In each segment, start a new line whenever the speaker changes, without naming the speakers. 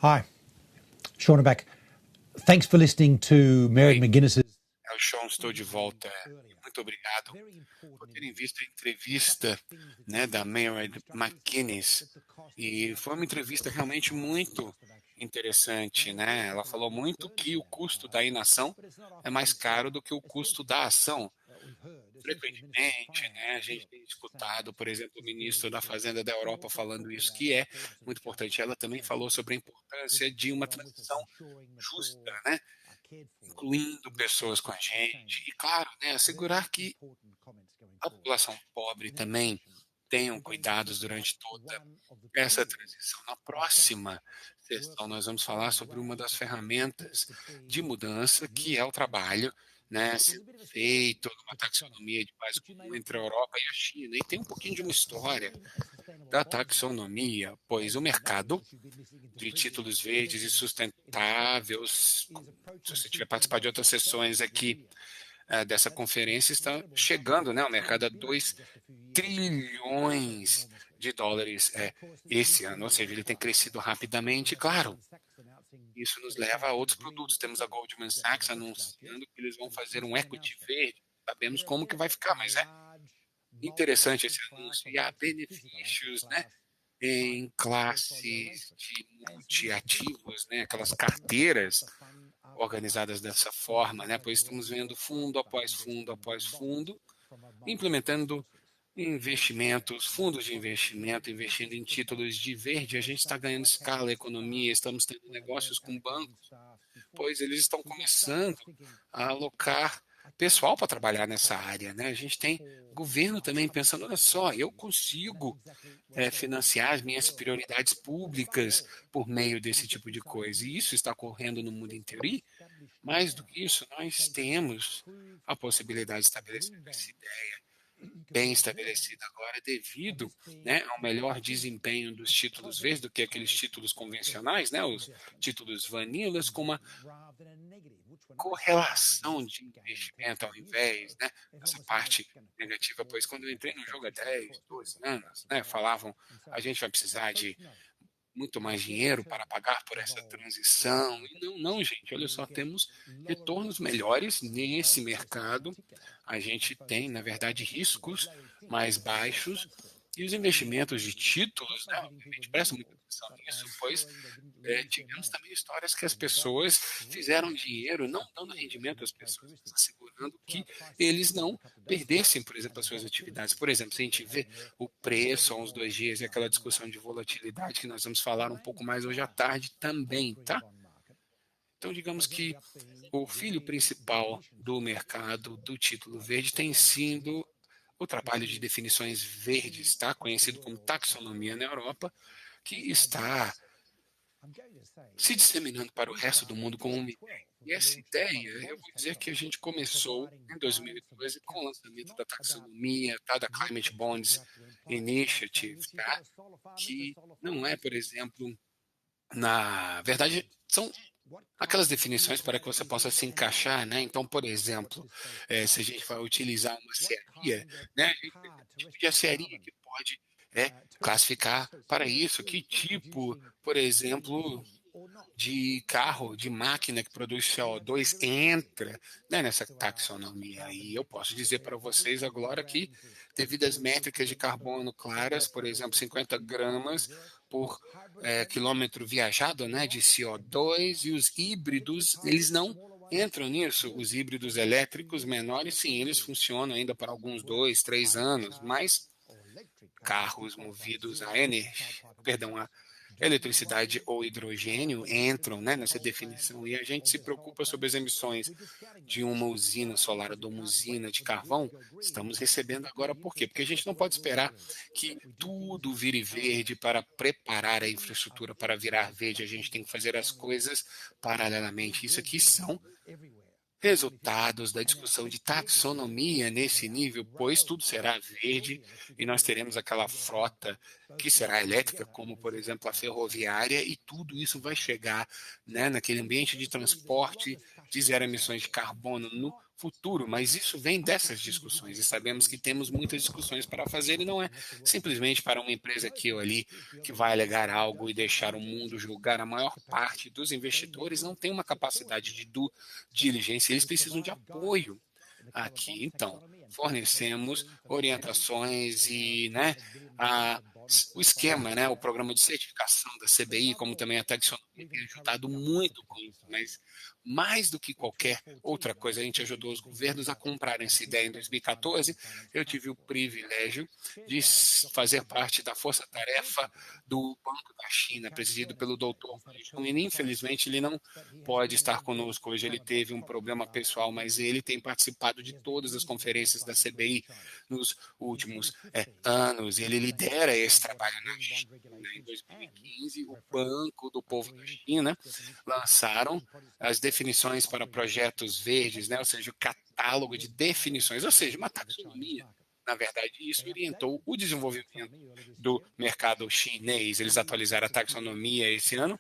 Hi, Sean back. Thanks for listening to Mary McGuinness's.
É o Sean, estou de volta. Muito obrigado por terem visto a entrevista, né, da Mary McGuinness. E foi uma entrevista realmente muito interessante, né? Ela falou muito que o custo da inação é mais caro do que o custo da ação. Frequentemente, né, a gente tem escutado, por exemplo, o ministro da Fazenda da Europa falando isso, que é muito importante. Ela também falou sobre a importância de uma transição justa, né, incluindo pessoas com a gente. E, claro, né, assegurar que a população pobre também tenham cuidados durante toda essa transição. Na próxima sessão, nós vamos falar sobre uma das ferramentas de mudança, que é o trabalho, né, sendo feito numa taxonomia de base comum entre a Europa e a China. E tem um pouquinho de uma história da taxonomia, pois o mercado de títulos verdes e sustentáveis, se você tiver participado de outras sessões aqui dessa conferência, está chegando, né, ao mercado a 2 trilhões de dólares esse ano, ou seja, ele tem crescido rapidamente, claro. Isso nos leva a outros produtos. Temos a Goldman Sachs anunciando que eles vão fazer um equity verde. Sabemos como que vai ficar, mas é interessante esse anúncio. E há benefícios, né, em classes de multiativos, né, aquelas carteiras organizadas dessa forma, né, pois estamos vendo fundo após fundo, implementando investimentos, fundos de investimento, investindo em títulos de verde. A gente está ganhando escala, economia, estamos tendo negócios com bancos, pois eles estão começando a alocar pessoal para trabalhar nessa área, né? A gente tem governo também pensando, olha só, eu consigo financiar as minhas prioridades públicas por meio desse tipo de coisa. E isso está ocorrendo no mundo inteiro. E, mais do que isso, nós temos a possibilidade de estabelecer essa ideia bem estabelecida agora devido, né, ao melhor desempenho dos títulos verdes do que aqueles títulos convencionais, né, os títulos vanilas, com uma correlação de investimento ao invés, né, essa parte negativa, pois quando eu entrei no jogo há 10, 12 anos, né, falavam a gente vai precisar de muito mais dinheiro para pagar por essa transição. E não, não, gente, olha só, temos retornos melhores nesse mercado. A gente tem, na verdade, riscos mais baixos e os investimentos de títulos, né, a gente presta muita atenção nisso, pois tivemos também histórias que as pessoas fizeram dinheiro não dando rendimento às pessoas, mas assegurando que eles não perdessem, por exemplo, as suas atividades. Por exemplo, se a gente vê o preço há uns 2 dias e aquela discussão de volatilidade que nós vamos falar um pouco mais hoje à tarde também, tá? Então, digamos que o filho principal do mercado do título verde tem sido o trabalho de definições verdes, tá? Conhecido como taxonomia na Europa, que está se disseminando para o resto do mundo como uma ideia. E essa ideia, eu vou dizer que a gente começou em 2012 com o lançamento da taxonomia, tá, da Climate Bonds Initiative, tá, que não é, por exemplo, na verdade, são aquelas definições para que você possa se encaixar, né? Então, por exemplo, se a gente vai utilizar uma searia, né? A gente tem que tipo de searia que pode classificar para isso, que tipo, por exemplo, de carro, de máquina que produz CO2 entra, né, nessa taxonomia. E eu posso dizer para vocês agora que, devido às métricas de carbono claras, por exemplo, 50 gramas por quilômetro viajado, né, de CO2, e os híbridos, eles não entram nisso. Os híbridos elétricos menores, sim, eles funcionam ainda por alguns 2, 3 anos, mas carros movidos a energia, perdão, a eletricidade ou hidrogênio entram, né, nessa definição, e a gente se preocupa sobre as emissões de uma usina solar ou de uma usina de carvão. Estamos recebendo agora por quê? Porque a gente não pode esperar que tudo vire verde para preparar a infraestrutura para virar verde. A gente tem que fazer as coisas paralelamente. Isso aqui são resultados da discussão de taxonomia nesse nível, pois tudo será verde e nós teremos aquela frota que será elétrica, como por exemplo a ferroviária, e tudo isso vai chegar, né, naquele ambiente de transporte de zero emissões de carbono no futuro, mas isso vem dessas discussões e sabemos que temos muitas discussões para fazer e não é simplesmente para uma empresa aqui ou ali que vai alegar algo e deixar o mundo julgar. A maior parte dos investidores não tem uma capacidade de due diligência, eles precisam de apoio aqui. Então, fornecemos orientações e, né, o esquema, né, o programa de certificação da CBI, como também a taxonomia, tem ajudado muito com isso, mas mais do que qualquer outra coisa, a gente ajudou os governos a comprarem essa ideia. Em 2014, eu tive o privilégio de fazer parte da força-tarefa do Banco da China, presidido pelo doutor e infelizmente ele não pode estar conosco hoje, ele teve um problema pessoal, mas ele tem participado de todas as conferências da CBI nos últimos anos, ele lidera esse trabalho na China. Em 2015, o Banco do Povo da China lançaram as definições para projetos verdes, né? Ou seja, o catálogo de definições, ou seja, uma taxonomia. Na verdade, isso orientou o desenvolvimento do mercado chinês. Eles atualizaram a taxonomia esse ano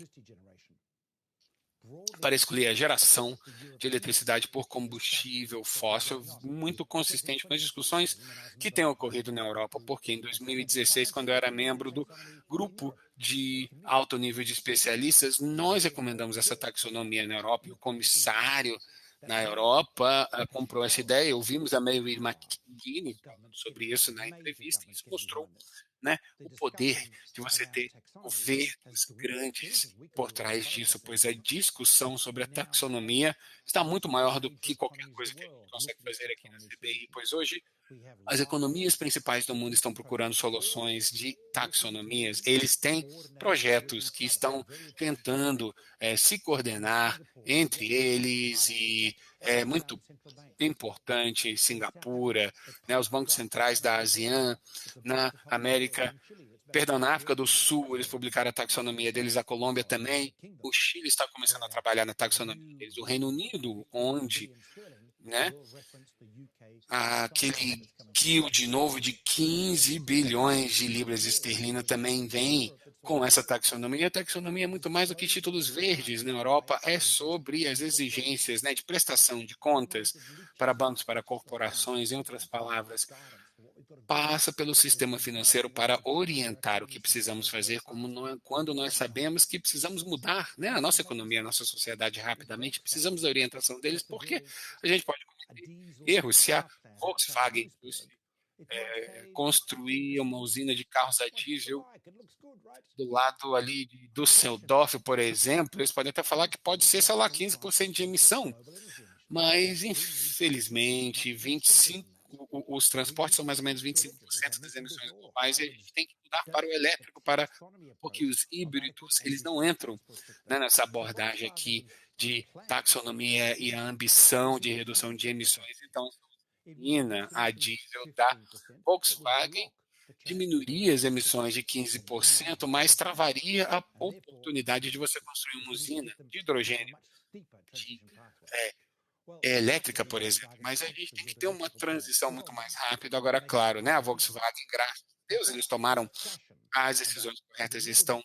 para excluir a geração de eletricidade por combustível fóssil, muito consistente com as discussões que têm ocorrido na Europa, porque em 2016, quando eu era membro do grupo de alto nível de especialistas, nós recomendamos essa taxonomia na Europa e o comissário na Europa comprou essa ideia. Ouvimos a Mary McGuinness falando sobre isso na entrevista e isso mostrou, né, o poder de você ter governos grandes por trás disso, pois a discussão sobre a taxonomia está muito maior do que qualquer coisa que a gente consegue fazer aqui na CBI, pois hoje as economias principais do mundo estão procurando soluções de taxonomias. Eles têm projetos que estão tentando se coordenar entre eles e é muito importante Singapura, né, os bancos centrais da ASEAN, na América, perdão, na África do Sul, eles publicaram a taxonomia deles, a Colômbia também, o Chile está começando a trabalhar na taxonomia deles, o Reino Unido, onde, né, aquele kill de novo de 15 bilhões de libras esterlinas também vem com essa taxonomia. A taxonomia é muito mais do que títulos verdes na Europa, é sobre as exigências, né, de prestação de contas para bancos, para corporações, em outras palavras, passa pelo sistema financeiro para orientar o que precisamos fazer quando nós sabemos que precisamos mudar, né, a nossa economia, a nossa sociedade rapidamente, precisamos da orientação deles, porque a gente pode cometer erros se a Volkswagen construir uma usina de carros a diesel do lado ali de Düsseldorf, por exemplo, eles podem até falar que pode ser, sei lá, 15% de emissão, mas infelizmente 25 os transportes são mais ou menos 25% das emissões globais e a gente tem que mudar para o elétrico, porque os híbridos eles não entram, né, nessa abordagem aqui de taxonomia e a ambição de redução de emissões. Então, a diesel da Volkswagen diminuiria as emissões de 15%, mas travaria a oportunidade de você construir uma usina de hidrogênio de elétrica, por exemplo, mas a gente tem que ter uma transição muito mais rápida. Agora, claro, né, a Volkswagen, graças a Deus, eles tomaram as decisões corretas e estão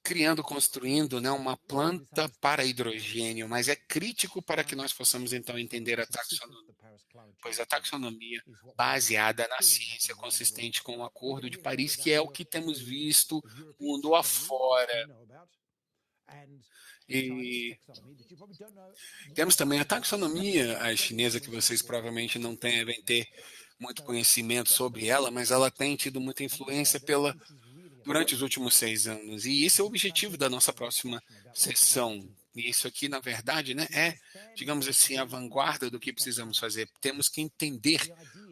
criando, construindo, né, uma planta para hidrogênio, mas é crítico para que nós possamos, então, entender a taxonomia, pois a taxonomia baseada na ciência consistente com o Acordo de Paris, que é o que temos visto mundo afora. E temos também a taxonomia chinesa, que vocês provavelmente não devem ter muito conhecimento sobre ela, mas ela tem tido muita influência durante os últimos 6 anos. E esse é o objetivo da nossa próxima sessão. E isso aqui, na verdade, né, é, digamos assim, a vanguarda do que precisamos fazer. Temos que entender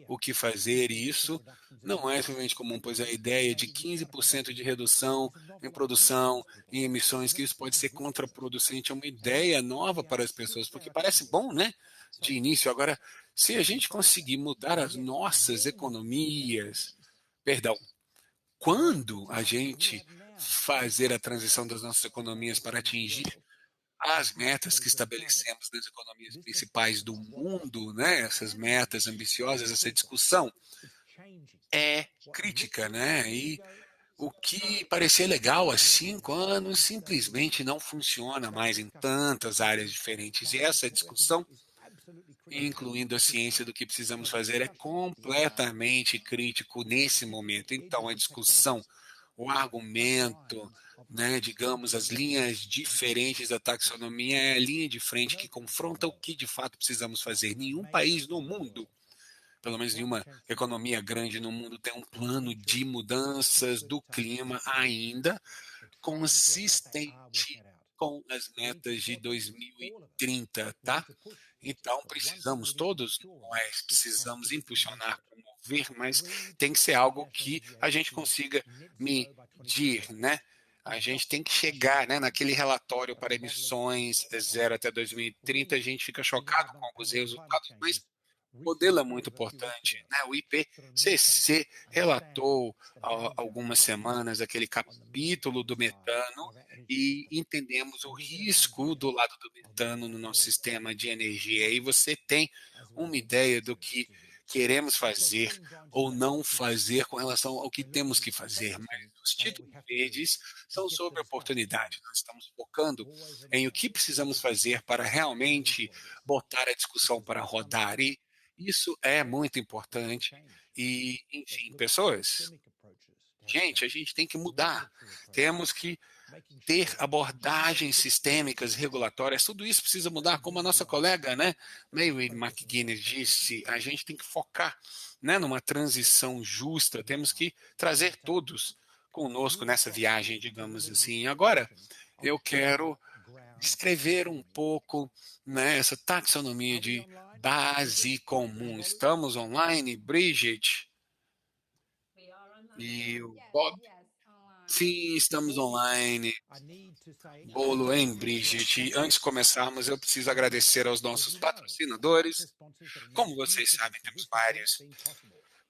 o que fazer, e isso não é simplesmente comum, pois a ideia de 15% de redução em produção e emissões, que isso pode ser contraproducente, é uma ideia nova para as pessoas, porque parece bom, né, de início. Agora, se a gente conseguir mudar as nossas economias, perdão, quando a gente fazer a transição das nossas economias para atingir as metas que estabelecemos nas economias principais do mundo, né, essas metas ambiciosas, essa discussão é crítica, né? E o que parecia legal há 5 anos simplesmente não funciona mais em tantas áreas diferentes. E essa discussão incluindo a ciência do que precisamos fazer, é completamente crítico nesse momento. Então, a discussão, o argumento, né, digamos, as linhas diferentes da taxonomia é a linha de frente que confronta o que de fato precisamos fazer. Nenhum país no mundo, pelo menos nenhuma economia grande no mundo, tem um plano de mudanças do clima ainda consistente com as metas de 2030, tá? Então, precisamos todos, nós precisamos impulsionar, promover, mas tem que ser algo que a gente consiga medir, né? A gente tem que chegar, né, naquele relatório para emissões zero até 2030, a gente fica chocado com alguns resultados, mas o modelo é muito importante, né? O IPCC relatou há algumas semanas aquele capítulo do metano e entendemos o risco do lado do metano no nosso sistema de energia. E você tem uma ideia do que queremos fazer ou não fazer com relação ao que temos que fazer, mas os títulos verdes são sobre oportunidade. Nós estamos focando em o que precisamos fazer para realmente botar a discussão para rodar. E isso é muito importante. E, enfim, pessoas, gente, a gente tem que mudar. Temos que ter abordagens sistêmicas, regulatórias, tudo isso precisa mudar, como a nossa colega, né, Mary McGuinness disse, a gente tem que focar, né, numa transição justa, temos que trazer todos conosco nessa viagem, digamos assim. Agora, eu quero descrever um pouco, né, essa taxonomia de base comum. Estamos online, Bridget e o Bob? Sim, estamos online. Bolo, hein, Bridget? E antes de começarmos, eu preciso agradecer aos nossos patrocinadores. Como vocês sabem, temos vários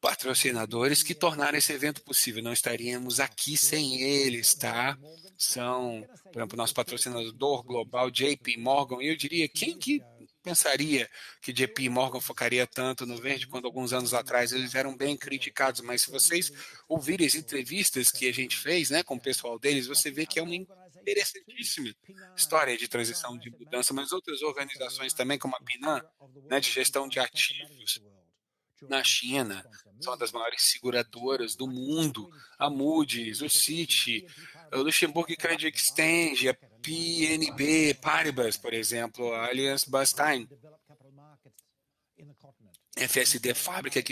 patrocinadores que tornaram esse evento possível. Não estaríamos aqui sem eles, tá? São, por exemplo, nosso patrocinador global, JP Morgan. E eu diria, quem que pensaria que JP Morgan focaria tanto no verde quando alguns anos atrás eles eram bem criticados, mas se vocês ouvirem as entrevistas que a gente fez, né, com o pessoal deles, você vê que é uma interessantíssima história de transição de mudança, mas outras organizações também, como a Pinan, né, de gestão de ativos, na China, são uma das maiores seguradoras do mundo, a Moody's, o Citi, o Luxembourg Credit Exchange, a PNB Paribas, por exemplo, a Allianz Bernstein, FSD Fábrica,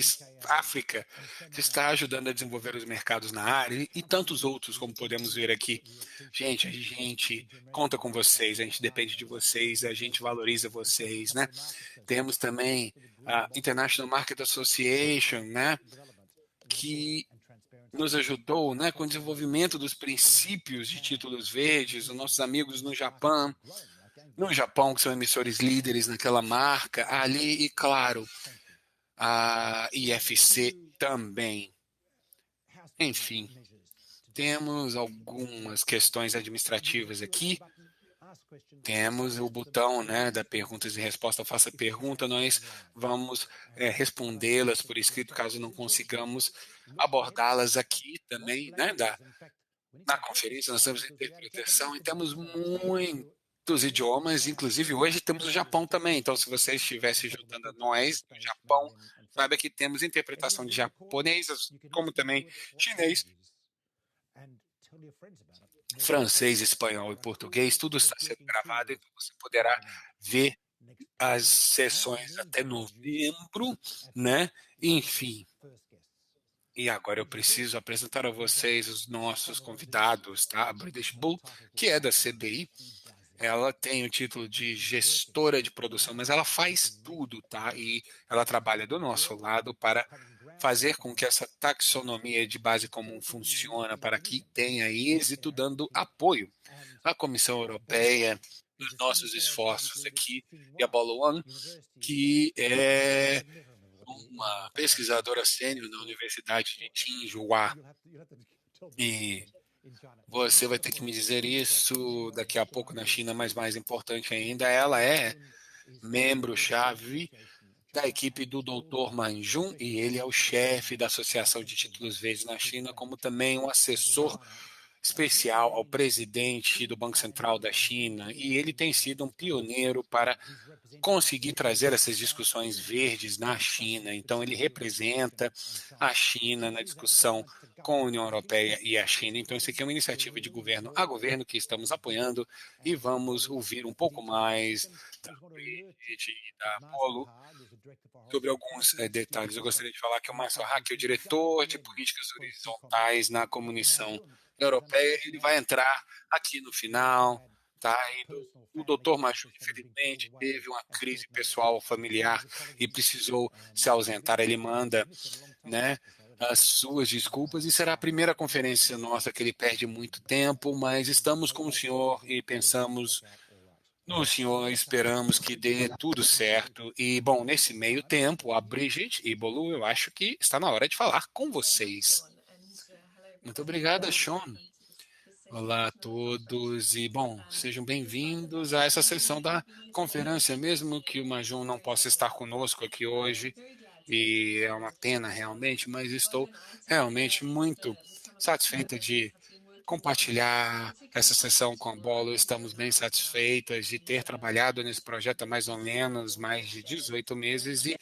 África, que está ajudando a desenvolver os mercados na área e tantos outros, como podemos ver aqui. Gente, a gente conta com vocês, a gente depende de vocês, a gente valoriza vocês, né? Temos também a International Market Association, né, que nos ajudou, né, com o desenvolvimento dos princípios de títulos verdes, os nossos amigos no Japão, que são emissores líderes naquela marca, ali e, claro, a IFC também. Enfim, temos algumas questões administrativas aqui. Temos o botão, né, da perguntas e respostas, faça pergunta, nós vamos respondê-las por escrito, caso não consigamos abordá-las aqui também, né, na conferência nós temos interpretação e temos muitos idiomas, inclusive hoje temos o Japão também, então se você estivesse juntando a nós do Japão, saiba que temos interpretação de japonês, como também chinês, francês, espanhol e português, tudo está sendo gravado, então você poderá ver as sessões até novembro, né? Enfim. E agora eu preciso apresentar a vocês os nossos convidados, tá? A British Bull, que é da CBI, ela tem o título de gestora de produção, mas ela faz tudo, tá? E ela trabalha do nosso lado para fazer com que essa taxonomia de base comum funcione, para que tenha êxito, dando apoio à Comissão Europeia nos nossos esforços aqui, e a Bolo One, que é uma pesquisadora sênior na Universidade de Tsinghua. E você vai ter que me dizer isso daqui a pouco na China, mas mais importante ainda, ela é membro-chave da equipe do Dr. Man Jun, e ele é o chefe da Associação de Títulos Verdes na China, como também um assessor especial ao presidente do Banco Central da China, e ele tem sido um pioneiro para conseguir trazer essas discussões verdes na China. Então, ele representa a China na discussão com a União Europeia e a China. Então, isso aqui é uma iniciativa de governo a governo que estamos apoiando e vamos ouvir um pouco mais da Bridget e da Polo sobre alguns detalhes. Eu gostaria de falar que o Márcio Hack é o diretor de políticas horizontais na Comissão Europeia. Ele vai entrar aqui no final, tá? O doutor Machu, infelizmente, teve uma crise pessoal familiar e precisou se ausentar. Ele manda, né, as suas desculpas e será a primeira conferência nossa que ele perde muito tempo, mas estamos com o senhor e pensamos no senhor, esperamos que dê tudo certo. E, bom, nesse meio tempo, a Brigitte e Bolu, eu acho que está na hora de falar com vocês. Muito obrigada, Sean. Olá a todos e, bom, sejam bem-vindos a essa sessão da conferência, mesmo que o Majum não possa estar conosco aqui hoje, e é uma pena realmente, mas estou realmente muito satisfeita de compartilhar essa sessão com a Bolo. Estamos bem satisfeitas de ter trabalhado nesse projeto há mais ou menos mais de 18 meses e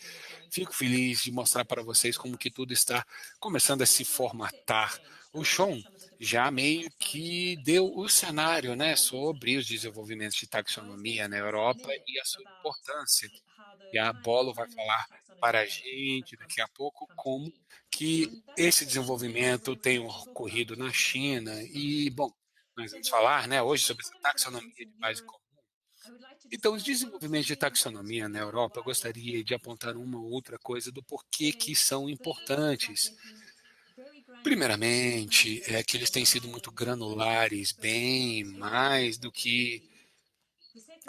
fico feliz de mostrar para vocês como que tudo está começando a se formatar. O Sean já meio que deu o cenário, né, sobre os desenvolvimentos de taxonomia na Europa e a sua importância. E a Bolo vai falar para a gente daqui a pouco como que esse desenvolvimento tem ocorrido na China. E, bom, nós vamos falar, né, hoje sobre essa taxonomia de base comum. Então, os desenvolvimentos de taxonomia na Europa, eu gostaria de apontar uma ou outra coisa do porquê que são importantes. Primeiramente, é que eles têm sido muito granulares, bem mais do que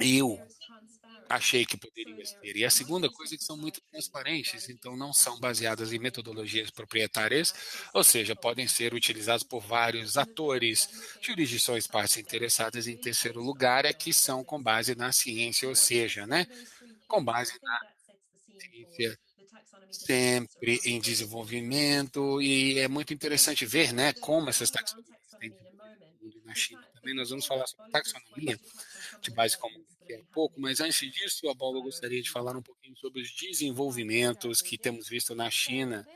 eu achei que poderia ser. E a segunda coisa é que são muito transparentes, então não são baseadas em metodologias proprietárias, ou seja, podem ser utilizados por vários atores, jurisdições, partes interessadas. Em terceiro lugar, é que são com base na ciência, ou seja, né, com base na ciência sempre em desenvolvimento, e é muito interessante ver, né, como essas taxonomias têm desenvolvido no mundo e na China também. Nós vamos falar sobre taxonomia de base comum daqui a pouco, mas antes disso, a Paula gostaria de falar um pouquinho sobre os desenvolvimentos que temos visto na China.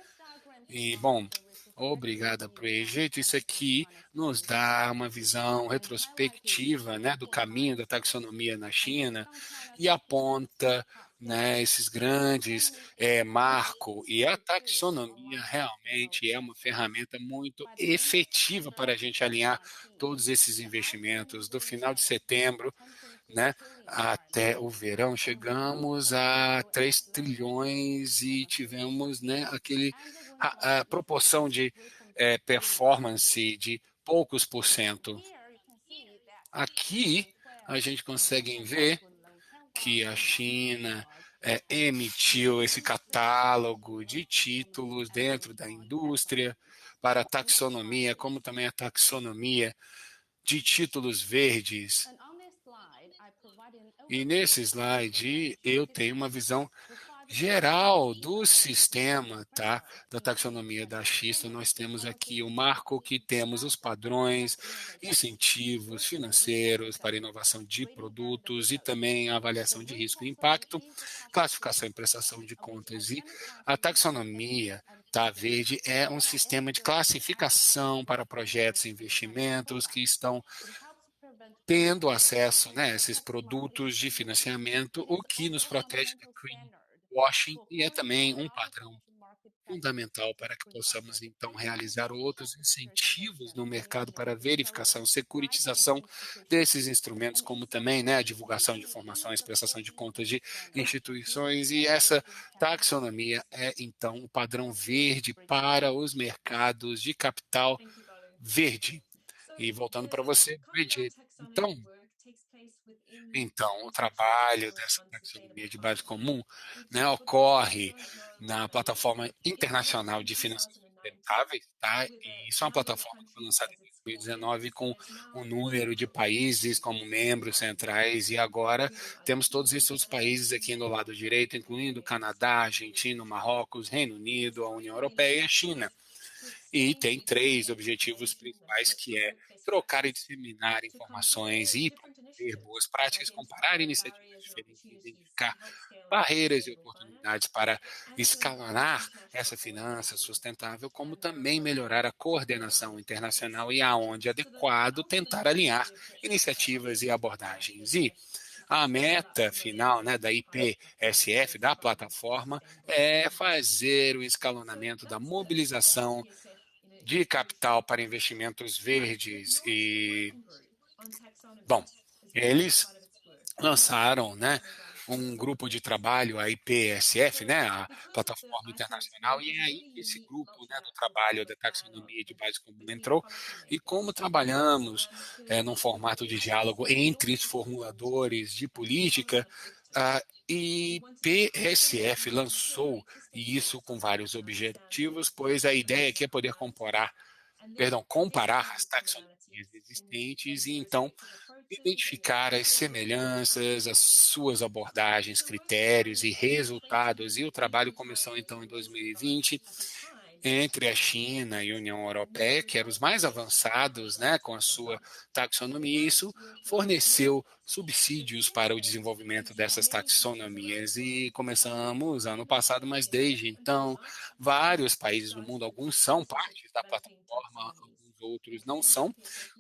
E, bom, obrigada, Brigitte. Isso aqui nos dá uma visão retrospectiva, né, do caminho da taxonomia na China e aponta, né, esses grandes marcos. E a taxonomia realmente é uma ferramenta muito efetiva para a gente alinhar todos esses investimentos. Do final de setembro, né, até o verão, chegamos a 3 trilhões e tivemos, né, a proporção de performance de poucos por cento. Aqui a gente consegue ver que a China emitiu esse catálogo de títulos dentro da indústria para a taxonomia, como também a taxonomia de títulos verdes. E nesse slide eu tenho uma visão geral do sistema, tá? Da taxonomia da Xista. Nós temos aqui o marco que temos os padrões, incentivos financeiros para inovação de produtos e também a avaliação de risco e impacto, classificação e prestação de contas. E a taxonomia tá, verde é um sistema de classificação para projetos e investimentos que estão tendo acesso, né, a esses produtos de financiamento, o que nos protege da greenwashing e é também um padrão fundamental para que possamos, então, realizar outros incentivos no mercado para verificação, securitização desses instrumentos, como também, né, a divulgação de informações, prestação de contas de instituições, e essa taxonomia é, então, o padrão verde para os mercados de capital verde. E voltando para você, Bridget, então, o trabalho dessa taxonomia de base comum, né, ocorre na plataforma internacional de finanças sustentáveis, tá? E isso é uma plataforma que foi lançada em 2019 com um número de países como membros centrais e agora temos todos esses outros países aqui no lado direito, incluindo Canadá, Argentina, Marrocos, Reino Unido, a União Europeia e a China. e tem três objetivos principais, que é trocar e disseminar informações e promover boas práticas, comparar iniciativas diferentes e identificar barreiras e oportunidades para escalonar essa finança sustentável, como também melhorar a coordenação internacional e, aonde adequado, tentar alinhar iniciativas e abordagens. E a meta final, né, da IPSF, da plataforma, é fazer o escalonamento da mobilização de capital para investimentos verdes e, bom, eles lançaram, né, um grupo de trabalho, a IPSF, né, a plataforma internacional, e é aí que esse grupo, né, do trabalho da taxonomia de base comum entrou, e como trabalhamos num formato de diálogo entre os formuladores de política, a IPSF lançou isso com vários objetivos, pois a ideia aqui é poder comparar as taxonomias existentes e então identificar as semelhanças, as suas abordagens, critérios e resultados. E o trabalho começou então em 2020 entre a China e a União Europeia, que eram os mais avançados, né, com a sua taxonomia. Isso forneceu subsídios para o desenvolvimento dessas taxonomias e começamos ano passado, mas desde então vários países no mundo, alguns são parte da plataforma, alguns outros não são,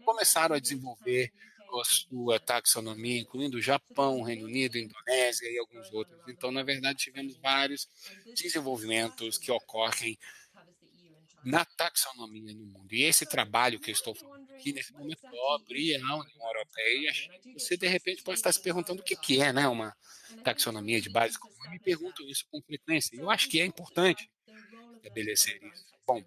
começaram a desenvolver a sua taxonomia, incluindo o Japão, o Reino Unido, a Indonésia e alguns outros. Então, na verdade, tivemos vários desenvolvimentos que ocorrem na taxonomia no mundo. E esse trabalho que eu estou falando aqui, nesse momento, cobre a União Europeia e a China. Você, de repente, pode estar se perguntando o que que é, né, uma taxonomia de base comum. Eu me pergunto isso com frequência. E eu acho que é importante estabelecer isso. Bom,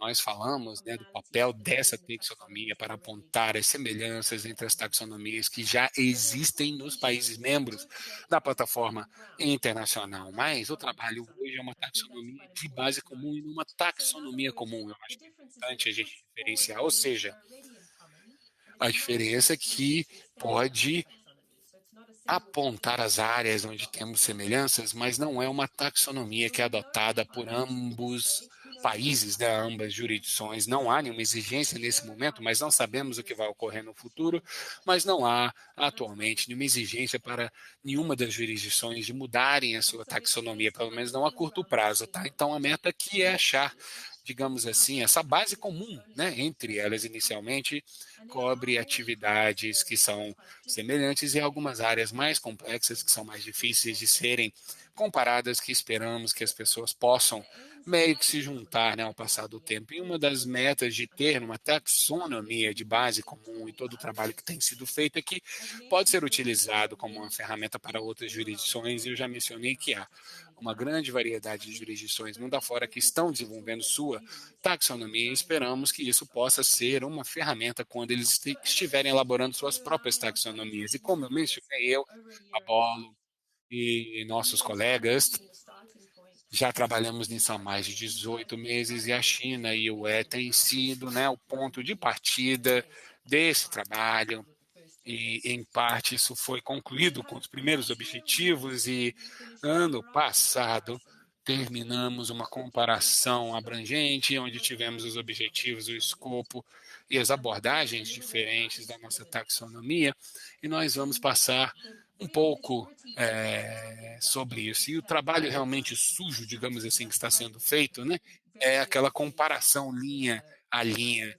nós falamos, né, do papel dessa taxonomia para apontar as semelhanças entre as taxonomias que já existem nos países membros da plataforma internacional. Mas o trabalho hoje é uma taxonomia de base comum e uma taxonomia comum. Eu acho que é importante a gente diferenciar, ou seja, a diferença que pode apontar as áreas onde temos semelhanças, mas não é uma taxonomia que é adotada por ambos países, né, ambas jurisdições. Não há nenhuma exigência nesse momento, mas não sabemos o que vai ocorrer no futuro, mas não há atualmente nenhuma exigência para nenhuma das jurisdições de mudarem a sua taxonomia, pelo menos não a curto prazo, tá? Então a meta aqui é achar, digamos assim, essa base comum, né, entre elas inicialmente, cobre atividades que são semelhantes e algumas áreas mais complexas que são mais difíceis de serem comparadas, que esperamos que as pessoas possam meio que se juntar, né, ao passar do tempo. E uma das metas de ter uma taxonomia de base comum e todo o trabalho que tem sido feito aqui pode ser utilizado como uma ferramenta para outras jurisdições. E eu já mencionei que há uma grande variedade de jurisdições mundo afora que estão desenvolvendo sua taxonomia e esperamos que isso possa ser uma ferramenta quando eles estiverem elaborando suas próprias taxonomias. E como eu mencionei, eu, a Bolo e nossos colegas já trabalhamos nisso há mais de 18 meses e a China e o UE têm sido, né, o ponto de partida desse trabalho e, em parte, isso foi concluído com os primeiros objetivos e ano passado terminamos uma comparação abrangente, onde tivemos os objetivos, o escopo e as abordagens diferentes da nossa taxonomia, e nós vamos passar um pouco sobre isso. E o trabalho realmente sujo, digamos assim, que está sendo feito, né, é aquela comparação linha a linha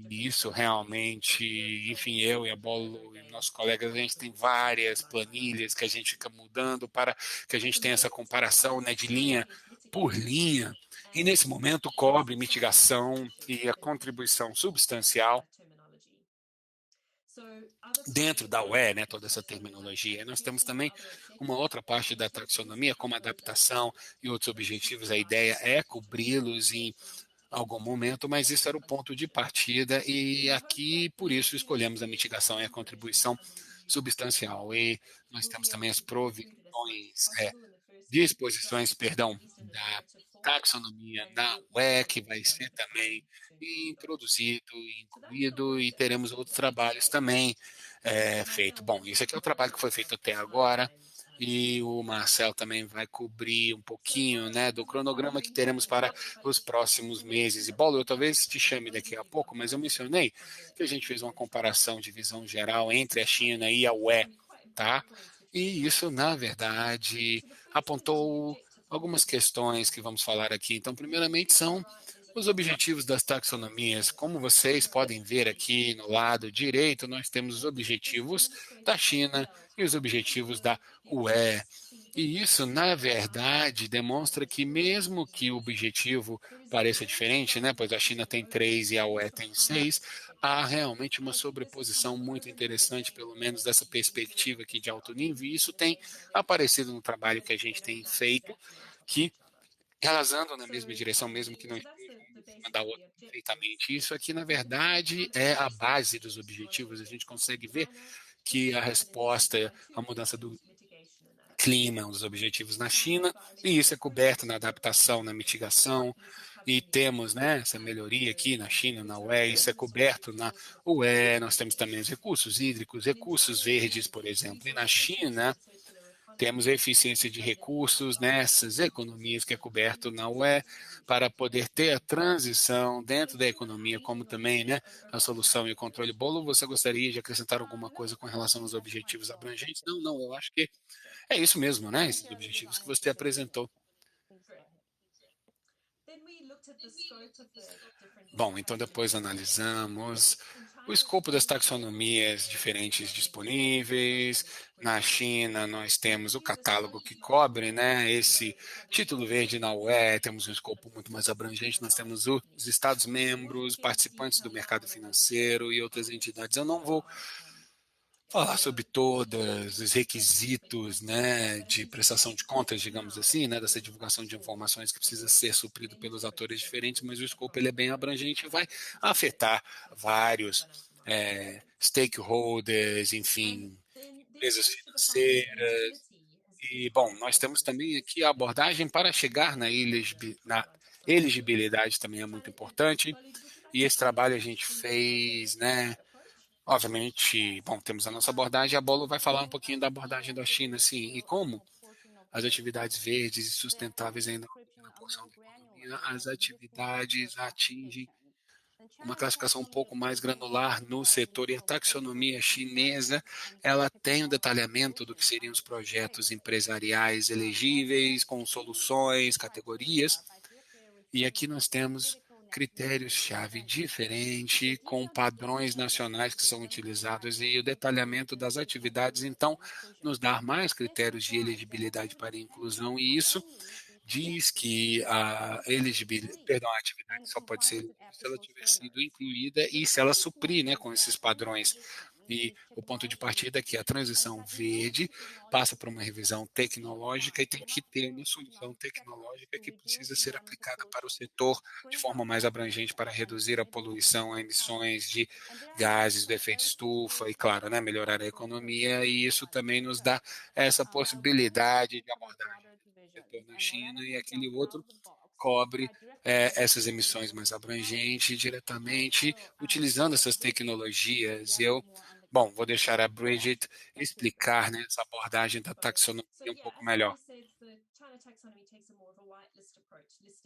e isso realmente, enfim, eu e a Bolo e nossos colegas, a gente tem várias planilhas que a gente fica mudando para que a gente tenha essa comparação, né, de linha por linha. E nesse momento cobre mitigação e a contribuição substancial dentro da UE, né, toda essa terminologia. Nós temos também uma outra parte da taxonomia, como adaptação e outros objetivos. A ideia é cobri-los em algum momento, mas isso era o ponto de partida e aqui, por isso, escolhemos a mitigação e a contribuição substancial. E nós temos também as provisões, disposições, perdão, da taxonomia na UE, que vai ser também introduzido, incluído, e teremos outros trabalhos também feito. Bom, isso aqui é o trabalho que foi feito até agora. e o Marcel também vai cobrir um pouquinho, né, do cronograma que teremos para os próximos meses. E, Paulo, eu talvez te chame daqui a pouco, mas eu mencionei que a gente fez uma comparação de visão geral entre a China e a UE, tá? E isso, na verdade, apontou algumas questões que vamos falar aqui. Então, primeiramente, são os objetivos das taxonomias. Como vocês podem ver aqui no lado direito, nós temos os objetivos da China e os objetivos da UE. E isso, na verdade, demonstra que mesmo que o objetivo pareça diferente, né, pois a China tem 3 e a UE tem 6, há realmente uma sobreposição muito interessante, pelo menos dessa perspectiva aqui de alto nível, e isso tem aparecido no trabalho que a gente tem feito, que elas andam na mesma direção, mesmo que não estejam uma em cima da outra perfeitamente. Isso aqui, na verdade, é a base dos objetivos. A gente consegue ver que a resposta à mudança do clima, os objetivos na China, e isso é coberto na adaptação, na mitigação, e temos, né, essa melhoria aqui na China, na UE, isso é coberto na UE, nós temos também os recursos hídricos, recursos verdes, por exemplo, e na China temos a eficiência de recursos nessas economias que é coberto na UE para poder ter a transição dentro da economia, como também, né, a solução e o controle. Bolo, você gostaria de acrescentar alguma coisa com relação aos objetivos abrangentes? Não, não, eu acho que é isso mesmo, né? Esses objetivos que você apresentou. Bom, então depois analisamos o escopo das taxonomias diferentes disponíveis. Na China, nós temos o catálogo que cobre, né, esse título verde na UE, temos um escopo muito mais abrangente, nós temos os Estados-membros, participantes do mercado financeiro e outras entidades. Eu não vou falar sobre todos os requisitos, né, de prestação de contas, digamos assim, né, dessa divulgação de informações que precisa ser suprido pelos atores diferentes, mas o escopo ele é bem abrangente e vai afetar vários stakeholders, enfim, empresas financeiras. E, bom, nós temos também aqui a abordagem para chegar na elegibilidade também é muito importante. E esse trabalho a gente fez, né, obviamente, bom, temos a nossa abordagem, a Bolo vai falar um pouquinho da abordagem da China, assim, e como as atividades verdes e sustentáveis ainda uma pequena porção da economia, as atividades atingem uma classificação um pouco mais granular no setor e a taxonomia chinesa, ela tem um detalhamento do que seriam os projetos empresariais elegíveis, com soluções, categorias, e aqui nós temos critérios-chave diferentes, com padrões nacionais que são utilizados e o detalhamento das atividades, então, nos dá mais critérios de elegibilidade para inclusão, e isso diz que a elegibilidade, perdão, a atividade só pode ser elegível se ela tiver sido incluída e se ela suprir, né, com esses padrões. E o ponto de partida é que a transição verde passa por uma revisão tecnológica e tem que ter uma solução tecnológica que precisa ser aplicada para o setor de forma mais abrangente para reduzir a poluição, a emissões de gases do efeito estufa e, claro, né, melhorar a economia. E isso também nos dá essa possibilidade de abordagem setor na China e aquele outro cobre essas emissões mais abrangentes diretamente utilizando essas tecnologias. Bom, vou deixar a Bridget explicar, né, essa abordagem da taxonomia um pouco melhor.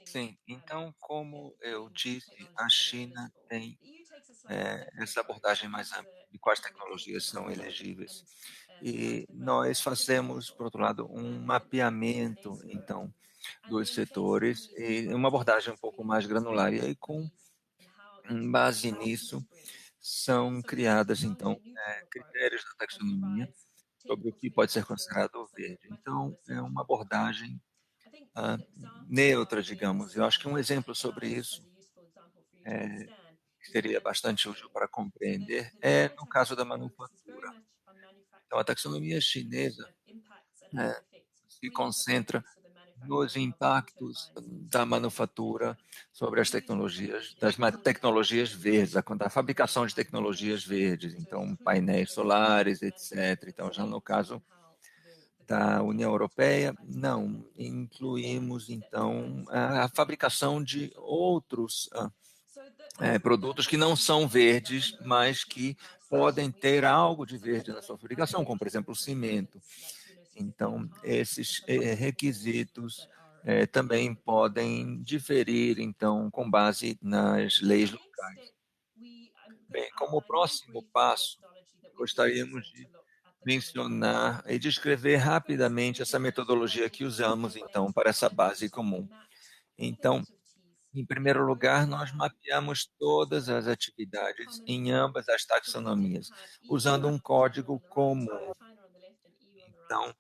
Sim, então, como eu disse, a China tem essa abordagem mais ampla de quais tecnologias são elegíveis. E nós fazemos, por outro lado, um mapeamento, então, dos setores e uma abordagem um pouco mais granular. E aí, com base nisso, são criadas, então, critérios da taxonomia sobre o que pode ser considerado verde. Então, é uma abordagem ah, neutra, digamos. Eu acho que um exemplo sobre isso que seria bastante útil para compreender é no caso da manufatura. Então, a taxonomia chinesa eh, se concentra nos impactos da manufatura sobre as tecnologias, tecnologias verdes, da fabricação de tecnologias verdes, então painéis solares, etc. Então, já no caso da União Europeia, não incluímos então a fabricação de outros produtos que não são verdes, mas que podem ter algo de verde na sua fabricação, como por exemplo o cimento. Então, esses requisitos também podem diferir, então, com base nas leis locais. Bem, como próximo passo, gostaríamos de mencionar e descrever rapidamente essa metodologia que usamos, então, para essa base comum. Então, em primeiro lugar, nós mapeamos todas as atividades em ambas as taxonomias, usando um código comum. Então,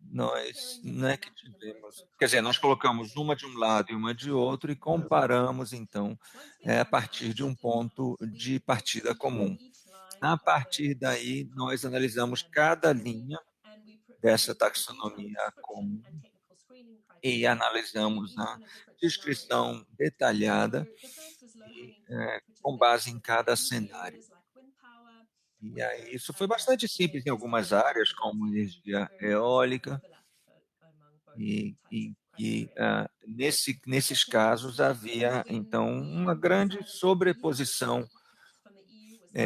nós não é que tivemos, quer dizer, nós colocamos uma de um lado e uma de outro e comparamos, então, a partir de um ponto de partida comum. A partir daí, nós analisamos cada linha dessa taxonomia comum e analisamos a descrição detalhada e, com base em cada cenário. E aí, isso foi bastante simples em algumas áreas, como energia eólica, nesses casos havia, então, uma grande sobreposição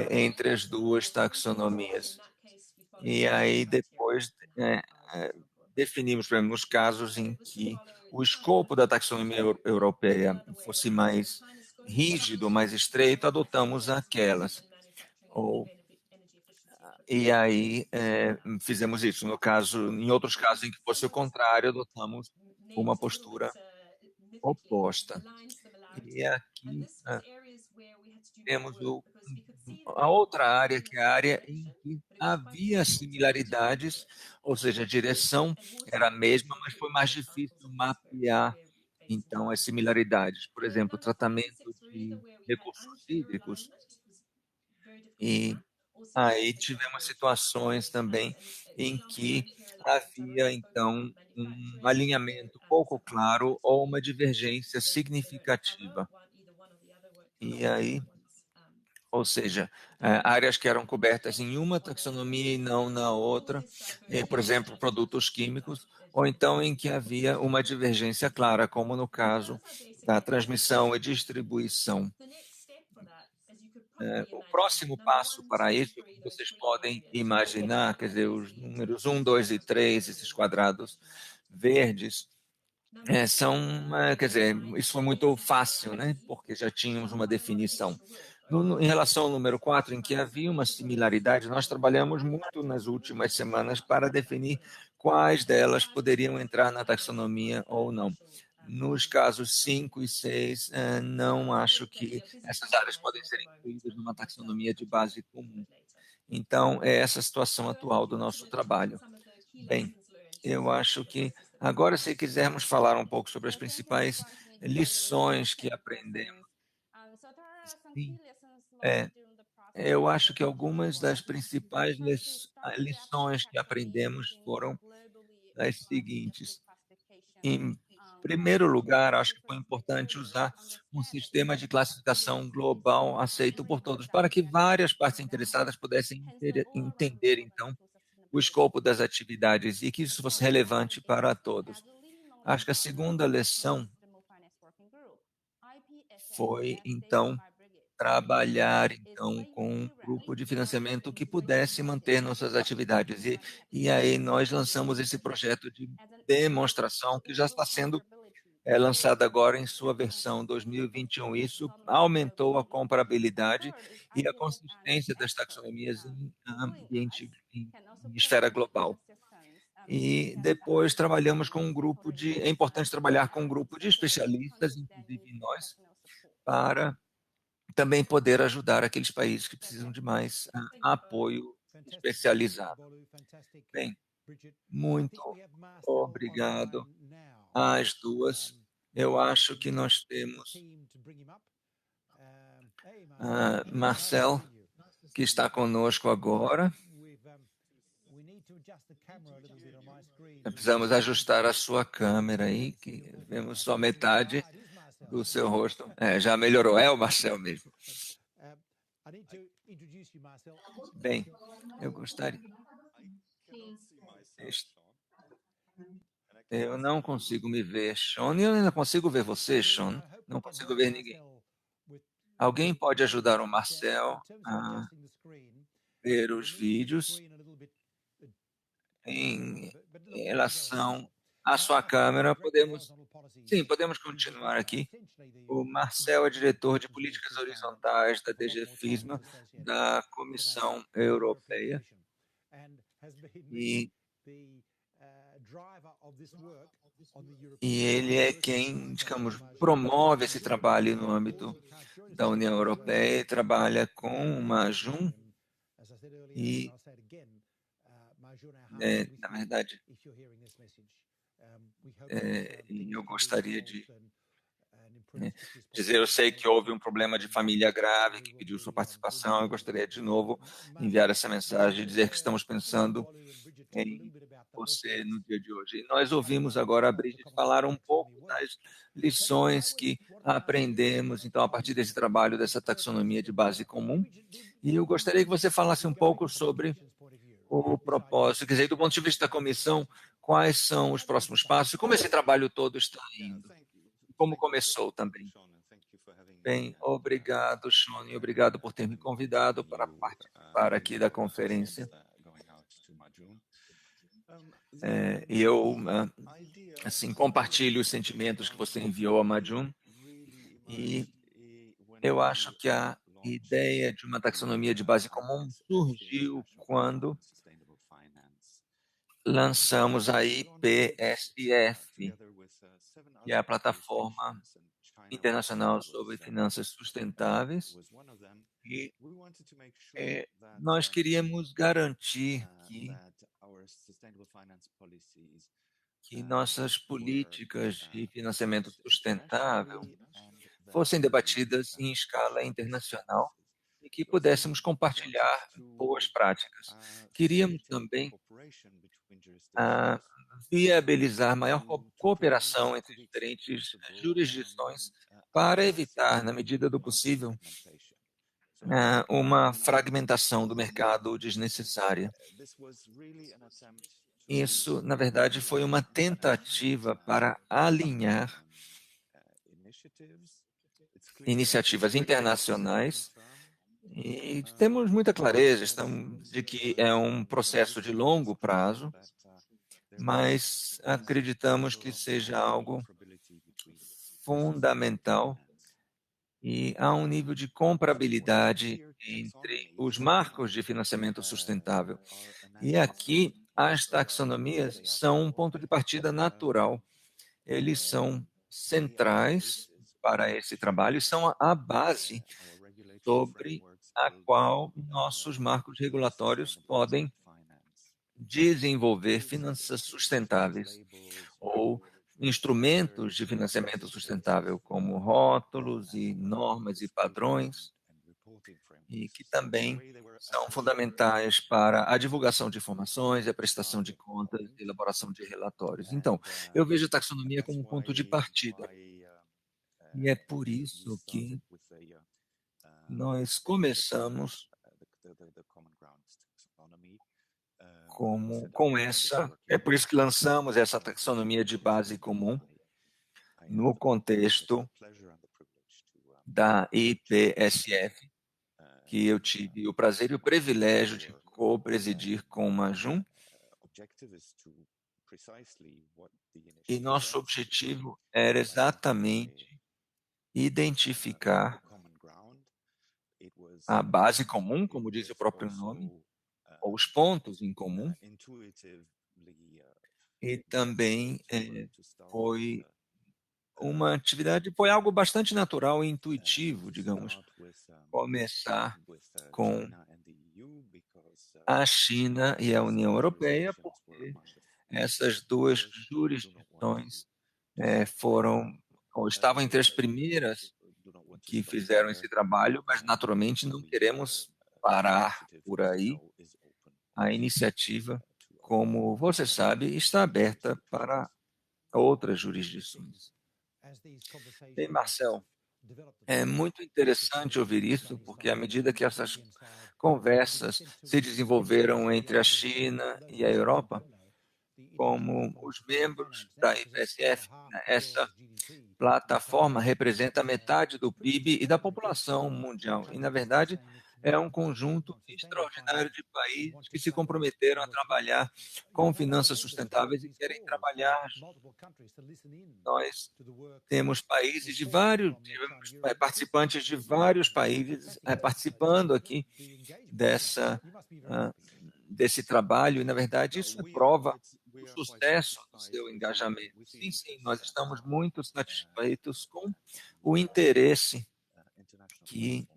entre as duas taxonomias. E aí, depois, definimos, por exemplo, nos casos em que o escopo da taxonomia europeia fosse mais rígido, mais estreito, adotamos aquelas. E aí fizemos isso. No caso, em outros casos em que fosse o contrário, adotamos uma postura oposta. E aqui temos a outra área, que é a área em que havia similaridades, ou seja, a direção era a mesma, mas foi mais difícil mapear, então, as similaridades. Por exemplo, o tratamento de recursos hídricos. E aí tivemos situações também em que havia, então, um alinhamento pouco claro ou uma divergência significativa. E aí, ou seja, áreas que eram cobertas em uma taxonomia e não na outra, por exemplo, produtos químicos, ou então em que havia uma divergência clara, como no caso da transmissão e distribuição. O próximo passo para isso, que vocês podem imaginar, quer dizer, os números 1, 2 e 3, esses quadrados verdes, quer dizer, isso foi muito fácil, né? Porque já tínhamos uma definição. Em relação ao número 4, em que havia uma similaridade, nós trabalhamos muito nas últimas semanas para definir quais delas poderiam entrar na taxonomia ou não. Nos casos 5 e 6, não acho que essas áreas podem ser incluídas numa taxonomia de base comum. Então, é essa a situação atual do nosso trabalho. Bem, eu acho que agora, se quisermos falar um pouco sobre as principais lições que aprendemos. Sim, eu acho que algumas das principais lições que aprendemos foram as seguintes. Em primeiro lugar, acho que foi importante usar um sistema de classificação global aceito por todos, para que várias partes interessadas pudessem entender, então, o escopo das atividades e que isso fosse relevante para todos. Acho que a segunda lição foi, então, trabalhar, então, com um grupo de financiamento que pudesse manter nossas atividades. E aí nós lançamos esse projeto de demonstração que já está sendo lançado agora em sua versão 2021. Isso aumentou a comparabilidade e a consistência das taxonomias em ambiente, em esfera global. E depois trabalhamos com um grupo é importante trabalhar com um grupo de especialistas, inclusive nós, para também poder ajudar aqueles países que precisam de mais apoio especializado. Bem, muito obrigado às duas. Eu acho que nós temos Marcel, que está conosco agora. Precisamos ajustar a sua câmera aí, que vemos só metade do seu rosto. Já melhorou, é o Marcel mesmo. Bem, eu gostaria. Eu não consigo me ver, Sean. Eu ainda consigo ver você, Sean. Não consigo ver ninguém. Alguém pode ajudar o Marcel a ver os vídeos em relação à sua câmera, podemos continuar aqui. O Marcel é diretor de políticas horizontais da DG FISMA, da Comissão Europeia, e ele é quem, digamos, promove esse trabalho no âmbito da União Europeia e trabalha com o Majum. E, na verdade, eu gostaria de dizer, eu sei que houve um problema de família grave que pediu sua participação. Eu gostaria de novo enviar essa mensagem e dizer que estamos pensando em você no dia de hoje. E nós ouvimos agora a Brigitte falar um pouco das lições que aprendemos, então, a partir desse trabalho, dessa taxonomia de base comum. E eu gostaria que você falasse um pouco sobre o propósito, quer dizer, do ponto de vista da comissão, quais são os próximos passos, como esse trabalho todo está indo, como começou também. Bem, obrigado, Sean, e obrigado por ter me convidado para participar aqui da conferência. E eu, assim, compartilho os sentimentos que você enviou a Majum, e eu acho que a ideia de uma taxonomia de base comum surgiu quando lançamos a IPSF, que é a Plataforma Internacional sobre Finanças Sustentáveis, e nós queríamos garantir que nossas políticas de financiamento sustentável fossem debatidas em escala internacional e que pudéssemos compartilhar boas práticas. Queríamos também viabilizar maior cooperação entre diferentes jurisdições para evitar, na medida do possível, uma fragmentação do mercado desnecessária. Isso, na verdade, foi uma tentativa para alinhar iniciativas internacionais, e temos muita clareza de que é um processo de longo prazo, mas acreditamos que seja algo fundamental, e há um nível de comparabilidade entre os marcos de financiamento sustentável. E aqui as taxonomias são um ponto de partida natural. Eles são centrais para esse trabalho e são a base sobre a qual nossos marcos regulatórios podem desenvolver finanças sustentáveis ou instrumentos de financiamento sustentável, como rótulos e normas e padrões, e que também são fundamentais para a divulgação de informações, a prestação de contas e elaboração de relatórios. Então, eu vejo a taxonomia como um ponto de partida. E é por isso que nós começamos é por isso que lançamos essa taxonomia de base comum no contexto da IPSF, que eu tive o prazer e o privilégio de co-presidir com o Majum. E nosso objetivo era exatamente identificar a base comum, como diz o próprio nome, ou os pontos em comum, e também foi uma atividade, foi algo bastante natural e intuitivo, digamos, começar com a China e a União Europeia, porque essas duas jurisdições foram ou estavam entre as primeiras que fizeram esse trabalho, mas naturalmente não queremos parar por aí. A iniciativa, como você sabe, está aberta para outras jurisdições. Bem, Marcel, é muito interessante ouvir isso, porque à medida que essas conversas se desenvolveram entre a China e a Europa, como os membros da IPSF, essa plataforma representa metade do PIB e da população mundial. E, na verdade, é um conjunto extraordinário de países que se comprometeram a trabalhar com finanças sustentáveis e querem trabalhar. Nós temos países de vários, tivemos participantes de vários países participando aqui desse trabalho, e, na verdade, isso prova o sucesso do seu engajamento. Sim, sim, nós estamos muito satisfeitos com o interesse que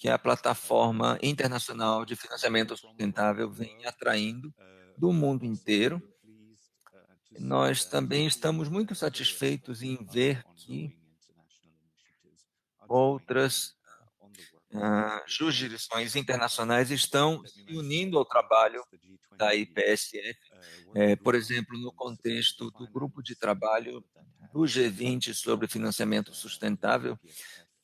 a plataforma internacional de financiamento sustentável vem atraindo do mundo inteiro. Nós também estamos muito satisfeitos em ver que outras jurisdições internacionais estão se unindo ao trabalho da IPSF, por exemplo, no contexto do grupo de trabalho do G20 sobre financiamento sustentável,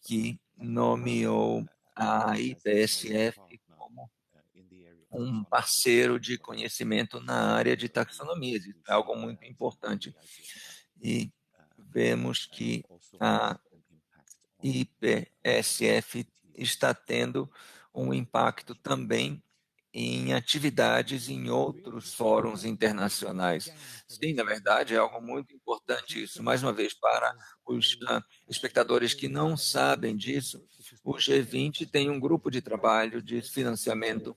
que nomeou a IPSF como um parceiro de conhecimento na área de taxonomia. Isso é algo muito importante. E vemos que a IPSF está tendo um impacto também em atividades em outros fóruns internacionais. Sim, na verdade, é algo muito importante isso. Mais uma vez, para os espectadores que não sabem disso, o G20 tem um grupo de trabalho de financiamento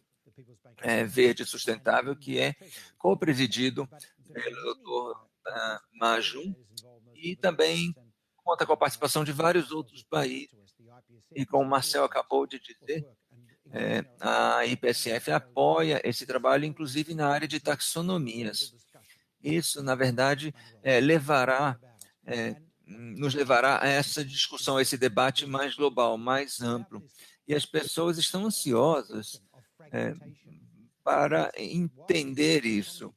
verde sustentável que é co-presidido pelo Dr. Majum, e também conta com a participação de vários outros países. E como o Marcel acabou de dizer, a IPSF apoia esse trabalho, inclusive na área de taxonomias. Isso, na verdade, nos levará a essa discussão, a esse debate mais global, mais amplo. E as pessoas estão ansiosas para entender isso.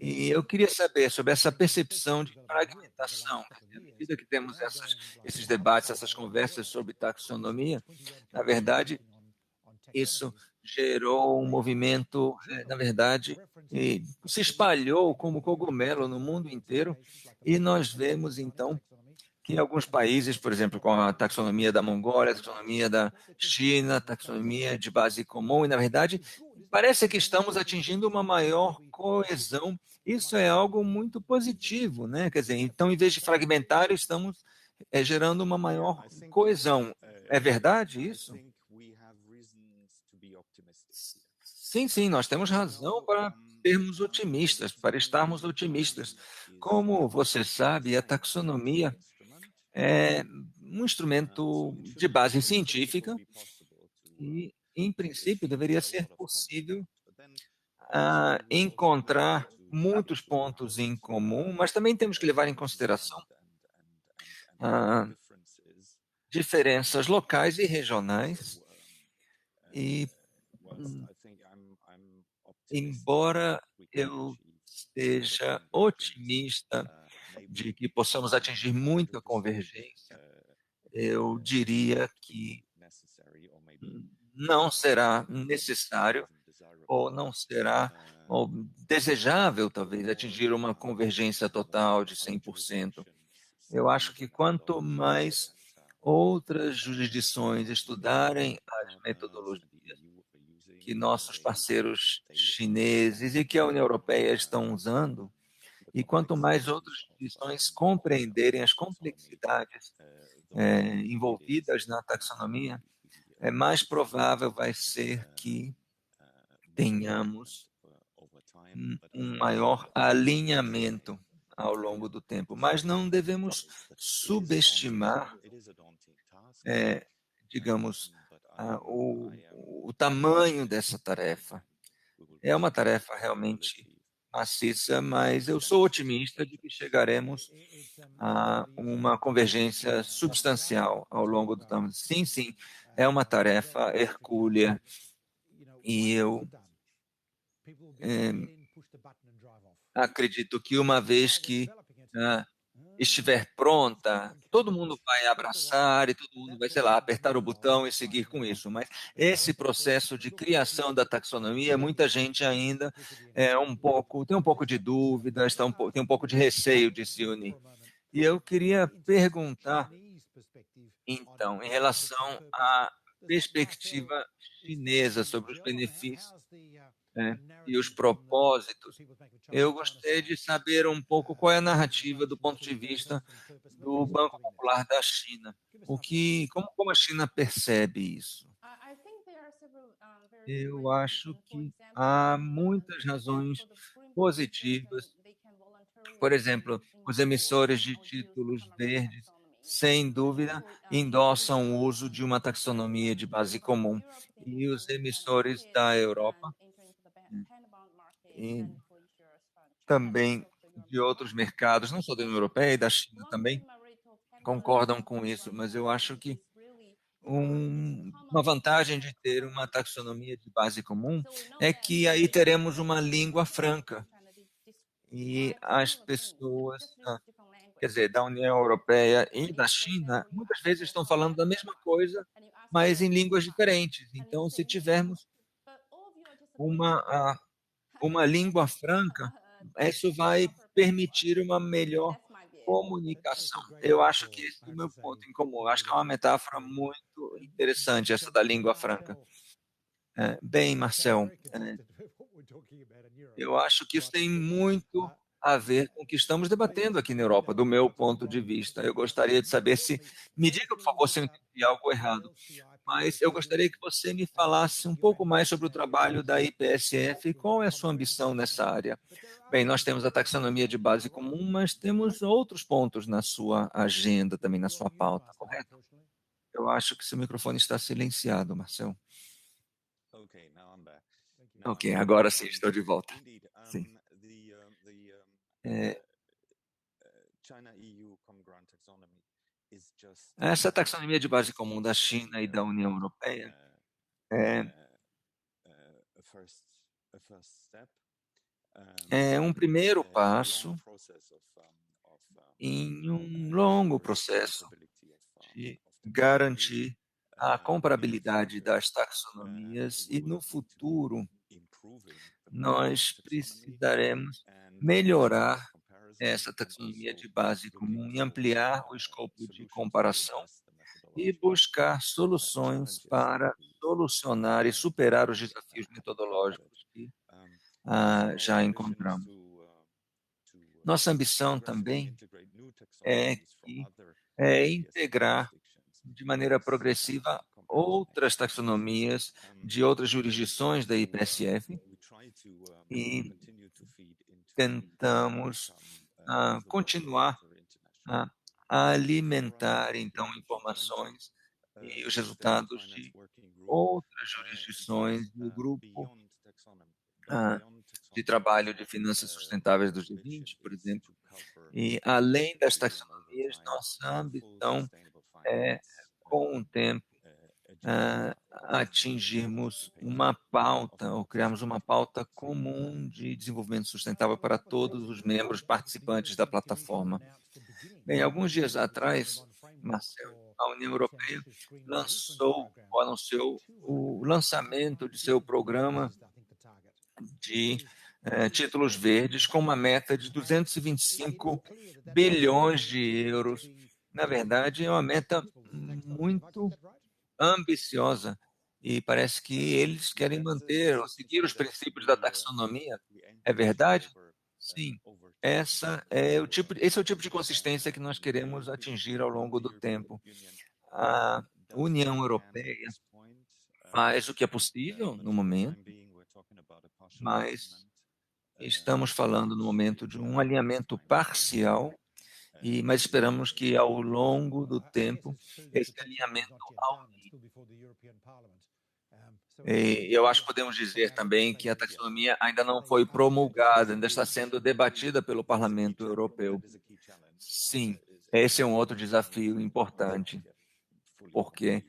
E eu queria saber sobre essa percepção de fragmentação. À medida que temos esses debates, essas conversas sobre taxonomia, na verdade, isso gerou um movimento, na verdade, se espalhou como cogumelo no mundo inteiro, e nós vemos, então, que em alguns países, por exemplo, com a taxonomia da Mongólia, a taxonomia da China, a taxonomia de base comum, e, na verdade, parece que estamos atingindo uma maior coesão. Isso é algo muito positivo, né? Quer dizer, então, em vez de fragmentar, estamos gerando uma maior coesão. É verdade isso? Sim, sim, nós temos razão para sermos otimistas, para estarmos otimistas. Como você sabe, a taxonomia é um instrumento de base científica e, em princípio, deveria ser possível encontrar muitos pontos em comum, mas também temos que levar em consideração diferenças locais e regionais. E, embora eu esteja otimista de que possamos atingir muita convergência, eu diria que não será necessário ou não será desejável, talvez, atingir uma convergência total de 100%. Eu acho que quanto mais outras jurisdições estudarem as metodologias que nossos parceiros chineses e que a União Europeia estão usando, e quanto mais outras jurisdições compreenderem as complexidades envolvidas na taxonomia, mais provável vai ser que tenhamos um maior alinhamento ao longo do tempo. Mas não devemos subestimar, digamos, o tamanho dessa tarefa. É uma tarefa realmente maciça, mas eu sou otimista de que chegaremos a uma convergência substancial ao longo do tempo. Sim, sim, é uma tarefa hercúlea, e eu acredito que uma vez que estiver pronta, todo mundo vai abraçar e todo mundo vai, sei lá, apertar o botão e seguir com isso. Mas esse processo de criação da taxonomia, muita gente ainda tem um pouco de dúvidas, tem um pouco de receio de se unir. E eu queria perguntar, então, em relação à perspectiva chinesa sobre os benefícios, e os propósitos, eu gostaria de saber um pouco qual é a narrativa do ponto de vista do Banco Popular da China. Como a China percebe isso? Eu acho que há muitas razões positivas. Por exemplo, os emissores de títulos verdes, sem dúvida, endossam o uso de uma taxonomia de base comum. E os emissores da Europa e também de outros mercados, não só da União Europeia e da China também, concordam com isso, mas eu acho que uma vantagem de ter uma taxonomia de base comum é que aí teremos uma língua franca e as pessoas, quer dizer, da União Europeia e da China, muitas vezes estão falando da mesma coisa, mas em línguas diferentes. Então, se tivermos uma língua franca, isso vai permitir uma melhor comunicação. Eu acho que esse é o meu ponto em comum. Eu acho que é uma metáfora muito interessante essa da língua franca. Bem, Marcel, eu acho que isso tem muito a ver com o que estamos debatendo aqui na Europa, do meu ponto de vista. Eu gostaria de saber se, me diga, por favor, se eu entendi algo errado, mas eu gostaria que você me falasse um pouco mais sobre o trabalho da IPSF e qual é a sua ambição nessa área. Bem, nós temos a taxonomia de base comum, mas temos outros pontos na sua agenda, também na sua pauta, correto? Eu acho que seu microfone está silenciado, Marcel. Ok, agora sim, estou de volta. Sim. Essa taxonomia de base comum da China e da União Europeia é um primeiro passo em um longo processo de garantir a comparabilidade das taxonomias e, no futuro, nós precisaremos melhorar essa taxonomia de base comum e ampliar o escopo de comparação e buscar soluções para solucionar e superar os desafios metodológicos que já encontramos. Nossa ambição também é integrar de maneira progressiva outras taxonomias de outras jurisdições da IPSF e tentamos continuar a alimentar, então, informações e os resultados de outras jurisdições do grupo de trabalho de finanças sustentáveis do G20, por exemplo. E, além das taxonomias, nossa ambição é, com o tempo, atingirmos uma pauta, ou criarmos uma pauta comum de desenvolvimento sustentável para todos os membros participantes da plataforma. Bem, alguns dias atrás, Marcel, a União Europeia anunciou o lançamento de seu programa de títulos verdes com uma meta de 225 bilhões de euros. Na verdade, é uma meta muito ambiciosa e parece que eles querem manter ou seguir os princípios da taxonomia. É verdade? Sim. Esse é o tipo de consistência que nós queremos atingir ao longo do tempo. A União Europeia faz o que é possível no momento, mas estamos falando no momento de um alinhamento parcial, mas esperamos que ao longo do tempo esse alinhamento aumente. E eu acho que podemos dizer também que a taxonomia ainda não foi promulgada, ainda está sendo debatida pelo Parlamento Europeu. Sim, esse é um outro desafio importante, porque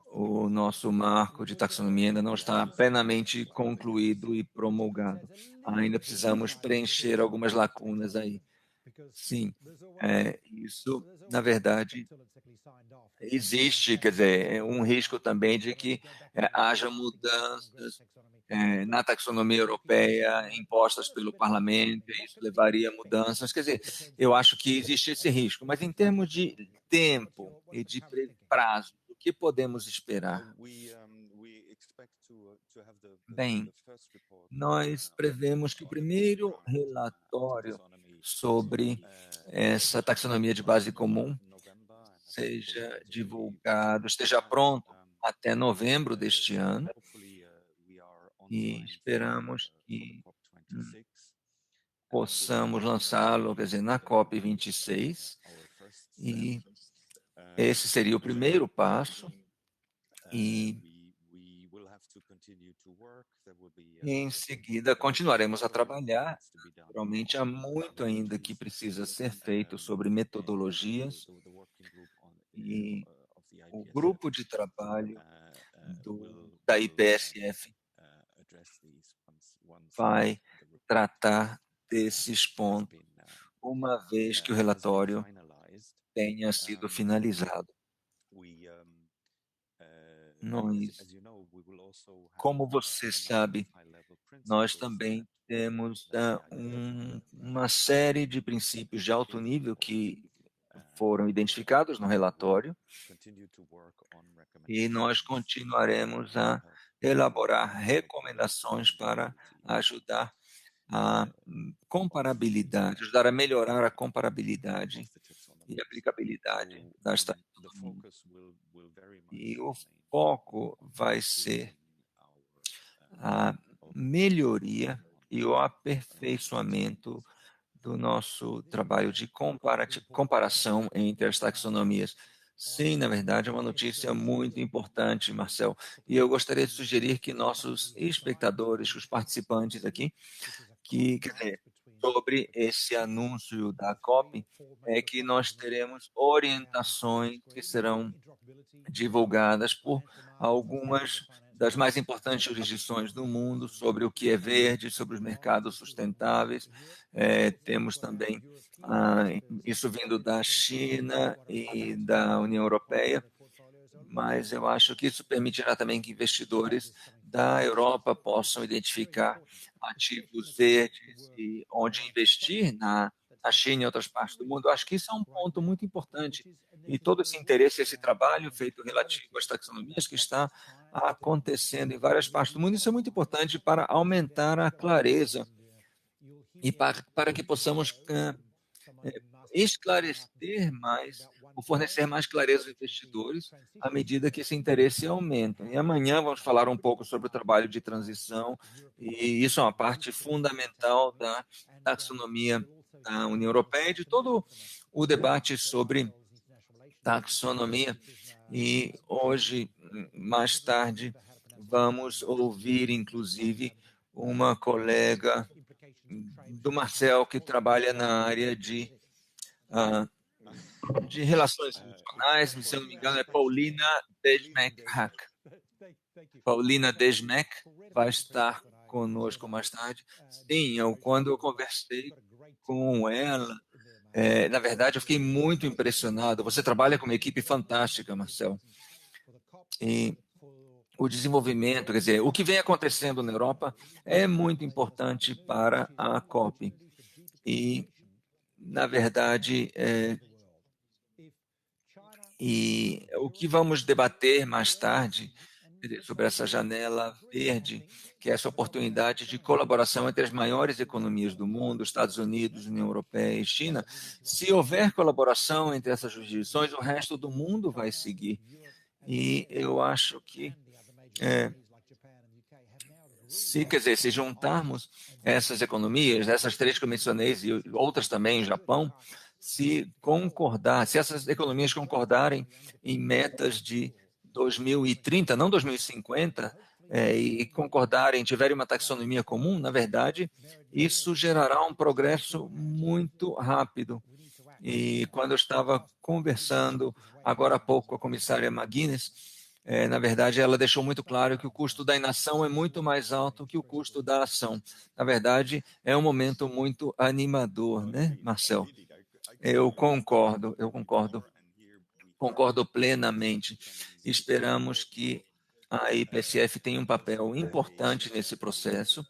o nosso marco de taxonomia ainda não está plenamente concluído e promulgado. Ainda precisamos preencher algumas lacunas aí. Sim, isso, na verdade, existe, quer dizer, um risco também de que haja mudanças na taxonomia europeia impostas pelo parlamento, e isso levaria a mudanças. Quer dizer, eu acho que existe esse risco, mas em termos de tempo e de prazo, do o que podemos esperar? Bem, nós prevemos que o primeiro relatório sobre essa taxonomia de base comum seja divulgado, esteja pronto até novembro deste ano, e esperamos que possamos lançá-lo, quer dizer, na COP26, e esse seria o primeiro passo, e em seguida continuaremos a trabalhar. Naturalmente, há muito ainda que precisa ser feito sobre metodologias, e o grupo de trabalho da IPSF vai tratar desses pontos uma vez que o relatório tenha sido finalizado. Como você sabe, nós também temos uma série de princípios de alto nível que foram identificados no relatório, e nós continuaremos a elaborar recomendações para ajudar a comparabilidade, ajudar a melhorar a comparabilidade e aplicabilidade das taxonomias. E o foco vai ser a melhoria e o aperfeiçoamento do nosso trabalho de comparação entre as taxonomias. Sim, na verdade, é uma notícia muito importante, Marcel. E eu gostaria de sugerir que nossos espectadores, os participantes aqui, quer dizer, sobre esse anúncio da COP, é que nós teremos orientações que serão divulgadas por algumas das mais importantes jurisdições do mundo sobre o que é verde, sobre os mercados sustentáveis. Temos também isso vindo da China e da União Europeia, mas eu acho que isso permitirá também que investidores da Europa possam identificar ativos verdes e onde investir na China e outras partes do mundo. Eu acho que isso é um ponto muito importante, e todo esse interesse, esse trabalho feito relativo às taxonomias que está acontecendo em várias partes do mundo, isso é muito importante para aumentar a clareza e para que possamos esclarecer mais ou fornecer mais clareza aos investidores à medida que esse interesse aumenta. E amanhã vamos falar um pouco sobre o trabalho de transição, e isso é uma parte fundamental da taxonomia da União Europeia e de todo o debate sobre taxonomia. E hoje, mais tarde, vamos ouvir, inclusive, uma colega do Marcel que trabalha na área de relações internacionais, se eu não me engano, é Paulina Desmek-Hack. Paulina Desmek vai estar conosco mais tarde. Sim, quando eu conversei com ela, na verdade, eu fiquei muito impressionado. Você trabalha com uma equipe fantástica, Marcel. E o desenvolvimento, quer dizer, o que vem acontecendo na Europa é muito importante para a COP. E, na verdade, e o que vamos debater mais tarde sobre essa janela verde, que é essa oportunidade de colaboração entre as maiores economias do mundo, Estados Unidos, União Europeia e China. Se houver colaboração entre essas jurisdições, o resto do mundo vai seguir. E eu acho que se juntarmos essas economias, essas três que eu mencionei e outras também, Japão, se essas economias concordarem em metas de 2030, não 2050, e concordarem, tiverem uma taxonomia comum, na verdade, isso gerará um progresso muito rápido. E quando eu estava conversando agora há pouco com a comissária McGuinness, na verdade, ela deixou muito claro que o custo da inação é muito mais alto que o custo da ação. Na verdade, é um momento muito animador, né, Marcel? Eu concordo plenamente. Esperamos que a IPSF tenha um papel importante nesse processo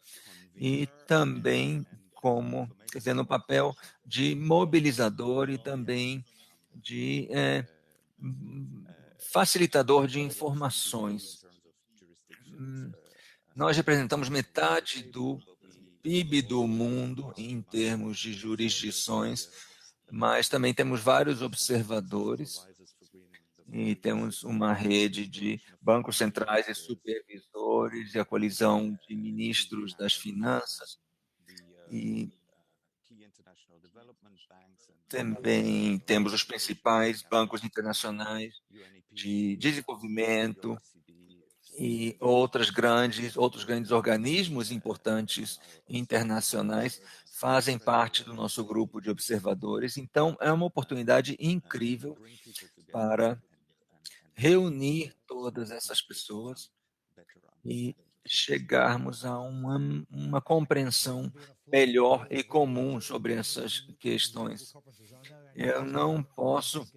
e também no papel de mobilizador e também de facilitador de informações. Nós representamos metade do PIB do mundo em termos de jurisdições, mas também temos vários observadores e temos uma rede de bancos centrais e supervisores e a colisão de ministros das finanças. E também temos os principais bancos internacionais de desenvolvimento e outros grandes organismos importantes internacionais fazem parte do nosso grupo de observadores. Então, é uma oportunidade incrível para reunir todas essas pessoas e chegarmos a uma compreensão melhor e comum sobre essas questões. Eu não posso,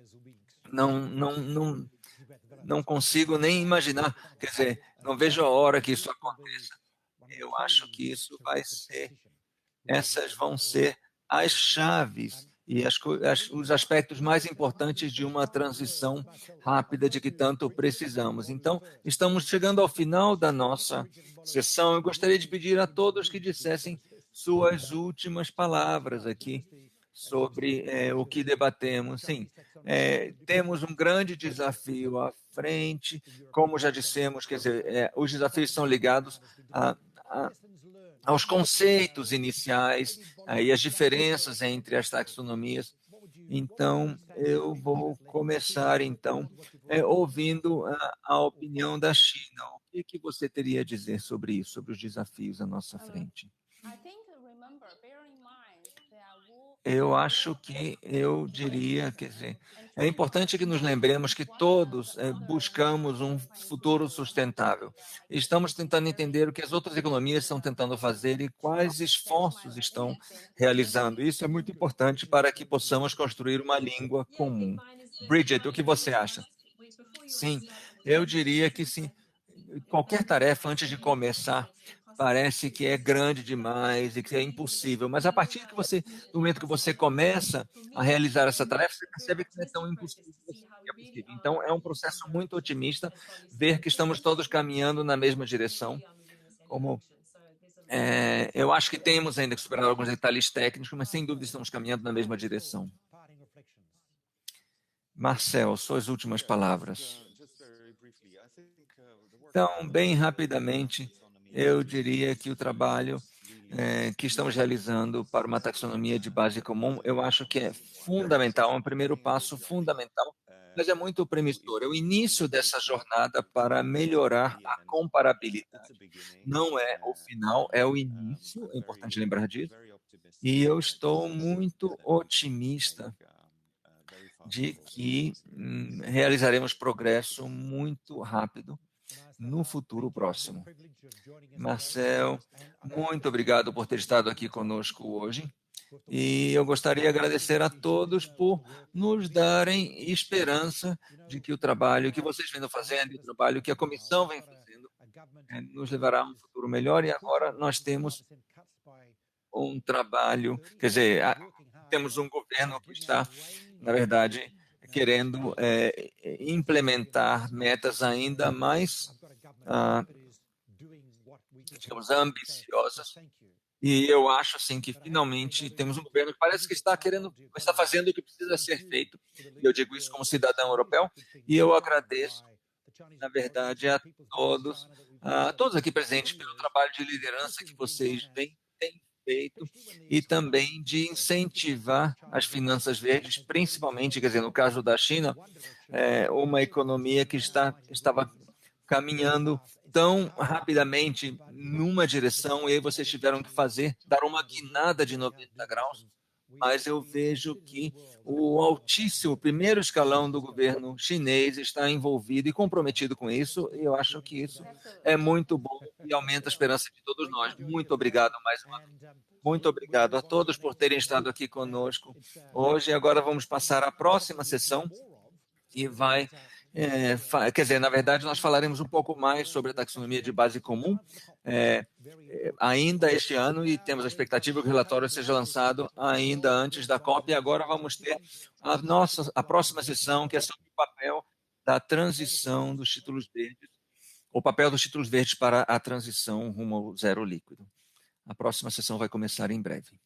não consigo nem imaginar, quer dizer, não vejo a hora que isso aconteça. Eu acho que isso essas vão ser as chaves e os aspectos mais importantes de uma transição rápida de que tanto precisamos. Então, estamos chegando ao final da nossa sessão. Eu gostaria de pedir a todos que dissessem suas últimas palavras aqui sobre o que debatemos. Sim, temos um grande desafio à frente, como já dissemos, quer dizer, os desafios são ligados aos conceitos iniciais e as diferenças entre as taxonomias. Então, eu vou começar, ouvindo a opinião da China. O que você teria a dizer sobre isso, sobre os desafios à nossa frente? Eu acho que eu diria, quer dizer, é importante que nos lembremos que todos buscamos um futuro sustentável. Estamos tentando entender o que as outras economias estão tentando fazer e quais esforços estão realizando. Isso é muito importante para que possamos construir uma língua comum. Bridget, o que você acha? Sim, eu diria que sim. Qualquer tarefa, antes de começar, parece que é grande demais e que é impossível, mas a partir do momento que você começa a realizar essa tarefa, você percebe que não é tão impossível que é possível. Então, é um processo muito otimista ver que estamos todos caminhando na mesma direção. Eu acho que temos ainda que superar alguns detalhes técnicos, mas sem dúvida estamos caminhando na mesma direção. Marcel, suas últimas palavras. Então, bem rapidamente, eu diria que o trabalho que estamos realizando para uma taxonomia de base comum, eu acho que é fundamental, é um primeiro passo fundamental, mas é muito promissor. É o início dessa jornada para melhorar a comparabilidade. Não é o final, é o início, é importante lembrar disso. E eu estou muito otimista de que realizaremos progresso muito rápido no futuro próximo. Marcel, muito obrigado por ter estado aqui conosco hoje. E eu gostaria de agradecer a todos por nos darem esperança de que o trabalho que vocês vêm fazendo, o trabalho que a comissão vem fazendo, nos levará a um futuro melhor. E agora nós temos um trabalho, quer dizer, temos um governo que está, na verdade, querendo implementar metas ainda mais, digamos, ambiciosas. E eu acho assim que finalmente temos um governo que parece que está fazendo o que precisa ser feito. E eu digo isso como cidadão europeu. E eu agradeço, na verdade, a todos aqui presentes pelo trabalho de liderança que vocês têm feito e também de incentivar as finanças verdes, principalmente, quer dizer, no caso da China, uma economia que estava caminhando tão rapidamente numa direção e aí vocês tiveram que dar uma guinada de 90 graus, mas eu vejo que o altíssimo primeiro escalão do governo chinês está envolvido e comprometido com isso, e eu acho que isso é muito bom e aumenta a esperança de todos nós. Muito obrigado mais uma vez. Muito obrigado a todos por terem estado aqui conosco hoje. Agora vamos passar à próxima sessão, que vai... quer dizer, na verdade, nós falaremos um pouco mais sobre a taxonomia de base comum ainda este ano e temos a expectativa que o relatório seja lançado ainda antes da COP. E agora vamos ter a próxima sessão, que é sobre o papel da transição dos títulos verdes, o papel dos títulos verdes para a transição rumo ao zero líquido. A próxima sessão vai começar em breve.